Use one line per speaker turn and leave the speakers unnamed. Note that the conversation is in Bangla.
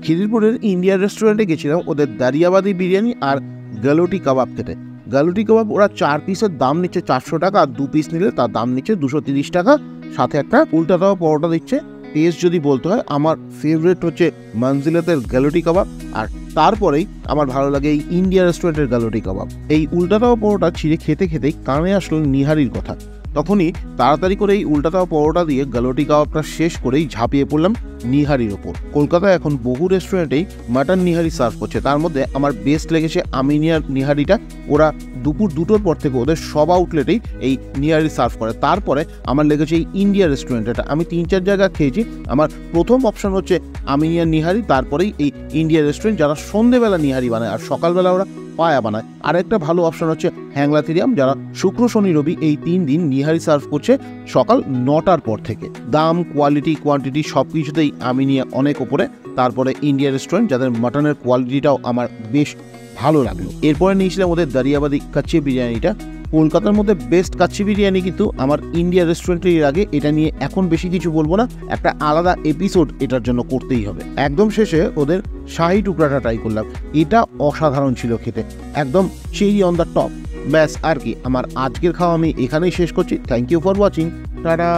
খিদিরপুরের ইন্ডিয়ান রেস্টুরেন্টে গেছিলাম ওদের দারিয়াবাদি বিরিয়ানি আর গালোটি কাবাব খেতে। গালোটি কাবাব ওরা 4 পিসের দাম নিচ্ছে 400 টাকা, আর 2 পিস নিলে তার দাম নিচ্ছে 230 টাকা, সাথে একটা উল্টা দেওয়া পরোটা দিচ্ছে। টেস্ট যদি বলতে হয় আমার ফেভারিট হচ্ছে মঞ্জিলাতের গালোটি কাবাব, আর তারপরেই আমার ভালো লাগে এই ইন্ডিয়া রেস্টুরেন্টের গালোটি কাবাব। এই উল্টা দেওয়া পরোটা ছিঁড়ে খেতে খেতেই কানে আসলো নিহারির কথা। তখনই তাড়াতাড়ি করে এই উল্টা দেওয়া পরোটা দিয়ে গালোটি কাবাবটা শেষ করেই ঝাঁপিয়ে পড়লাম নিহারির ওপর। কলকাতায় এখন বহু রেস্টুরেন্টেই মাটন নিহারি সার্ভ করছে, তার মধ্যে আমার বেস্ট লেগেছে আমিনিয়ার নিহারিটা। ওরা দুপুর 2টোর পর থেকে ওদের সব আউটলেটেই এই নিহারি সার্ভ করে। তারপরে আমার লেগেছে এই ইন্ডিয়া রেস্টুরেন্টটা, আমি 3-4 জায়গা খেয়েছি। আমার প্রথম অপশন হচ্ছে আমিনিয়ার নিহারি, তারপরেই এই ইন্ডিয়া রেস্টুরেন্ট যারা সন্ধেবেলা নিহারি বানায় আর সকালবেলা ওরা পায়া বানায়। আরেকটা ভালো অপশন হচ্ছে হ্যাংলাথিরিয়াম, যারা শুক্র শনি রবি এই 3 দিন নিহারি সার্ভ করছে সকাল 9টার পর থেকে। দাম, কোয়ালিটি, কোয়ান্টিটি সব কিছুতেই আমিনিয়া অনেক ওপরে। তারপরে ইন্ডিয়া রেস্টুরেন্ট, যাদের মাটনের কোয়ালিটিটাও আমার বেশ ভালো লাগলো। এরপরে নিয়েছিলাম ওদের দারিয়াবাদি কাচ্চি বিরিয়ানিটা। কলকাতার মধ্যে বেস্ট কাচ্চি বিরিয়ানি কিন্তু আমার ইন্ডিয়া রেস্টুরেন্টের আগে। এটা নিয়ে এখন বেশি কিছু বলবো না, একটা আলাদা এপিসোড এটার জন্য করতেই হবে। একদম শেষে ওদের শাহি টুকরাটা ট্রাই করলাম, এটা অসাধারণ ছিল খেতে, একদম চেরি অন দ্য টপ। ব্যাস আর কি, আমার আজকের খাওয়া আমি এখানেই শেষ করছি। Thank you for watching, tata.